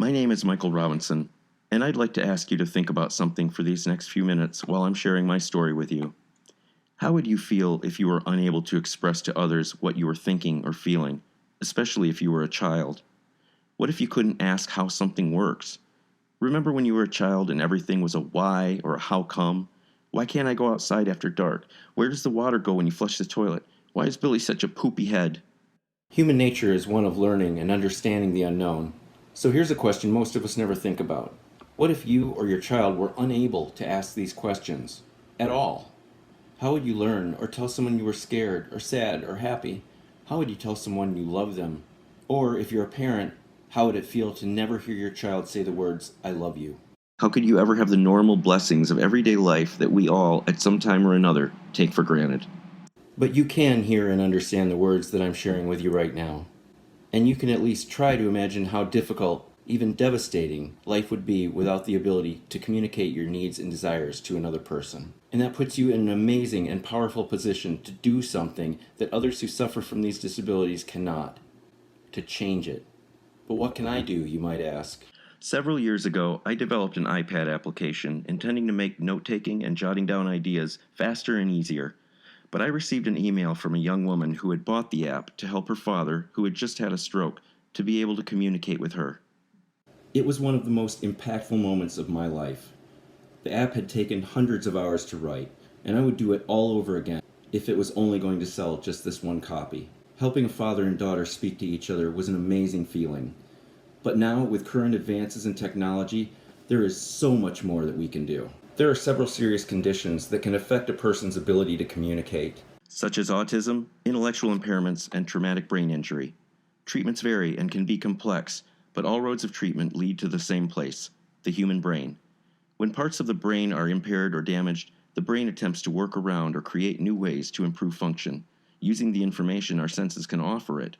My name is Michael Robinson, and I'd like to ask you to think about something for these next few minutes while I'm sharing my story with you. How would you feel if you were unable to express to others what you were thinking or feeling, especially if you were a child? What if you couldn't ask how something works? Remember when you were a child and everything was a why or a how come? Why can't I go outside after dark? Where does the water go when you flush the toilet? Why is Billy such a poopy head? Human nature is one of learning and understanding the unknown. So here's a question most of us never think about. What if you or your child were unable to ask these questions at all? How would you learn or tell someone you were scared or sad or happy? How would you tell someone you love them? Or if you're a parent, how would it feel to never hear your child say the words, I love you? How could you ever have the normal blessings of everyday life that we all, at some time or another, take for granted? But you can hear and understand the words that I'm sharing with you right now. And you can at least try to imagine how difficult, even devastating, life would be without the ability to communicate your needs and desires to another person. And that puts you in an amazing and powerful position to do something that others who suffer from these disabilities cannot, to change it. But what can I do, you might ask? Several years ago, I developed an iPad application intending to make note-taking and jotting down ideas faster and easier. But I received an email from a young woman who had bought the app to help her father, who had just had a stroke, to be able to communicate with her. It was one of the most impactful moments of my life. The app had taken hundreds of hours to write, and I would do it all over again if it was only going to sell just this one copy. Helping a father and daughter speak to each other was an amazing feeling. But now, with current advances in technology, there is so much more that we can do. There are several serious conditions that can affect a person's ability to communicate. Such as autism, intellectual impairments, and traumatic brain injury. Treatments vary and can be complex, but all roads of treatment lead to the same place, the human brain. When parts of the brain are impaired or damaged, the brain attempts to work around or create new ways to improve function, using the information our senses can offer it.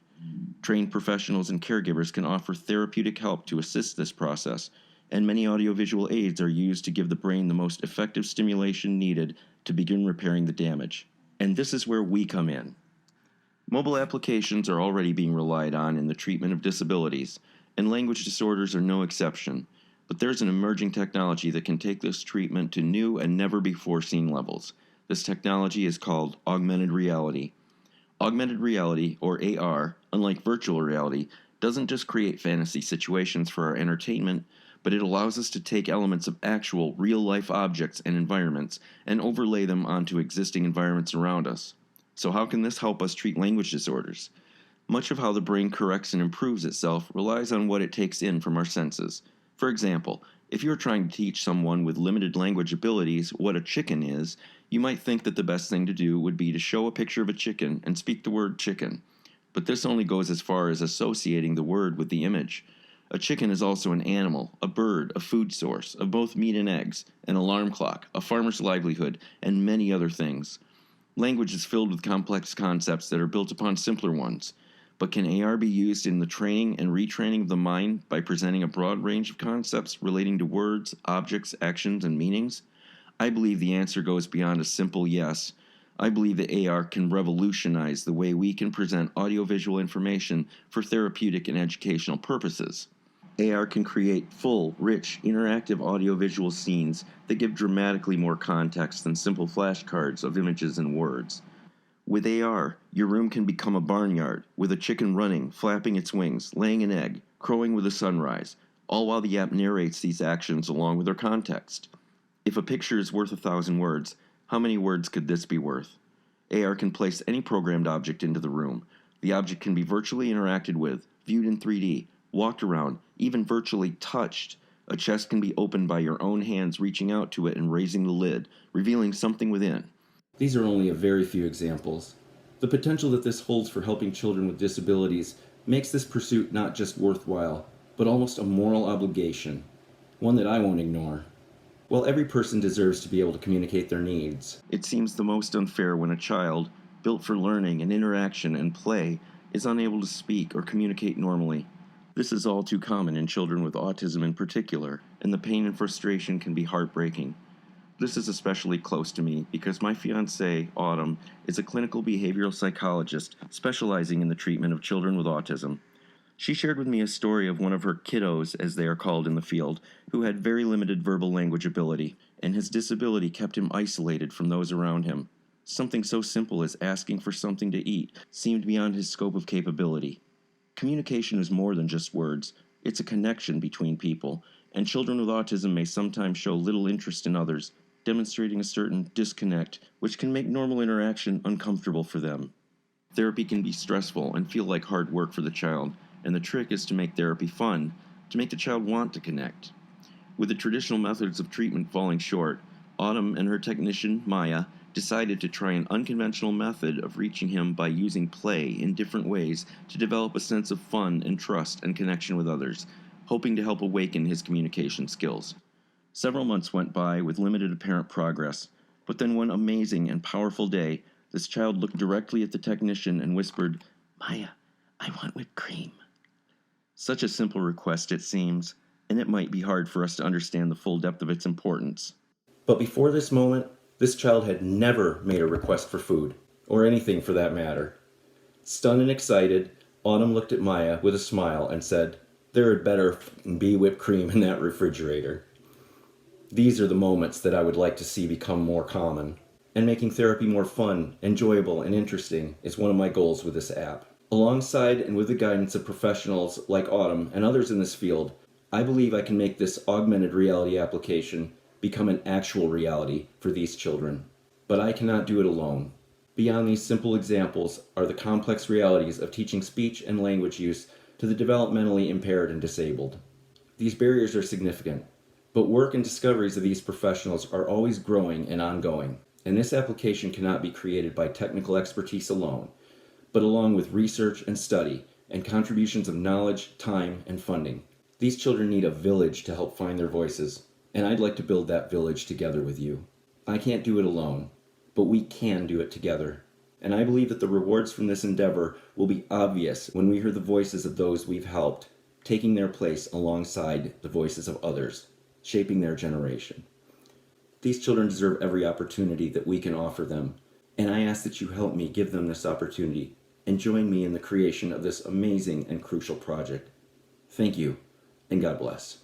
Trained professionals and caregivers can offer therapeutic help to assist this process, and many audiovisual aids are used to give the brain the most effective stimulation needed to begin repairing the damage. And this is where we come in. Mobile applications are already being relied on in the treatment of disabilities, and language disorders are no exception. But there's an emerging technology that can take this treatment to new and never-before-seen levels. This technology is called augmented reality. Augmented reality, or AR, unlike virtual reality, doesn't just create fantasy situations for our entertainment, but it allows us to take elements of actual, real-life objects and environments and overlay them onto existing environments around us. So how can this help us treat language disorders? Much of how the brain corrects and improves itself relies on what it takes in from our senses. For example, if you are trying to teach someone with limited language abilities what a chicken is, you might think that the best thing to do would be to show a picture of a chicken and speak the word chicken. But this only goes as far as associating the word with the image. A chicken is also an animal, a bird, a food source of both meat and eggs, an alarm clock, a farmer's livelihood, and many other things. Language is filled with complex concepts that are built upon simpler ones. But can AR be used in the training and retraining of the mind by presenting a broad range of concepts relating to words, objects, actions, and meanings? I believe the answer goes beyond a simple yes. I believe that AR can revolutionize the way we can present audiovisual information for therapeutic and educational purposes. AR can create full, rich, interactive audiovisual scenes that give dramatically more context than simple flashcards of images and words. With AR, your room can become a barnyard, with a chicken running, flapping its wings, laying an egg, crowing with the sunrise, all while the app narrates these actions along with their context. If a picture is worth 1,000 words, how many words could this be worth? AR can place any programmed object into the room. The object can be virtually interacted with, viewed in 3D, walked around, even virtually touched. A chest can be opened by your own hands reaching out to it and raising the lid, revealing something within. These are only a very few examples. The potential that this holds for helping children with disabilities makes this pursuit not just worthwhile, but almost a moral obligation, one that I won't ignore. While every person deserves to be able to communicate their needs, It seems the most unfair when a child, built for learning and interaction and play, is unable to speak or communicate normally. This is all too common in children with autism in particular, and the pain and frustration can be heartbreaking. This is especially close to me because my fiancée, Autumn, is a clinical behavioral psychologist specializing in the treatment of children with autism. She shared with me a story of one of her kiddos, as they are called in the field, who had very limited verbal language ability, and his disability kept him isolated from those around him. Something so simple as asking for something to eat seemed beyond his scope of capability. Communication is more than just words, it's a connection between people, and children with autism may sometimes show little interest in others, demonstrating a certain disconnect which can make normal interaction uncomfortable for them. Therapy can be stressful and feel like hard work for the child, and the trick is to make therapy fun, to make the child want to connect. With the traditional methods of treatment falling short, Autumn and her technician, Maya, decided to try an unconventional method of reaching him by using play in different ways to develop a sense of fun and trust and connection with others, hoping to help awaken his communication skills. Several months went by with limited apparent progress, but then one amazing and powerful day, this child looked directly at the technician and whispered, "Maya, I want whipped cream." Such a simple request it seems, and it might be hard for us to understand the full depth of its importance. But before this moment, this child had never made a request for food, or anything for that matter. Stunned and excited, Autumn looked at Maya with a smile and said, "There had better be whipped cream in that refrigerator." These are the moments that I would like to see become more common. And making therapy more fun, enjoyable, and interesting is one of my goals with this app. Alongside and with the guidance of professionals like Autumn and others in this field, I believe I can make this augmented reality application become an actual reality for these children. But I cannot do it alone. Beyond these simple examples are the complex realities of teaching speech and language use to the developmentally impaired and disabled. These barriers are significant, but work and discoveries of these professionals are always growing and ongoing, and this application cannot be created by technical expertise alone, but along with research and study and contributions of knowledge, time, and funding. These children need a village to help find their voices, and I'd like to build that village together with you. I can't do it alone, but we can do it together. And I believe that the rewards from this endeavor will be obvious when we hear the voices of those we've helped, taking their place alongside the voices of others, shaping their generation. These children deserve every opportunity that we can offer them, and I ask that you help me give them this opportunity and join me in the creation of this amazing and crucial project. Thank you, and God bless.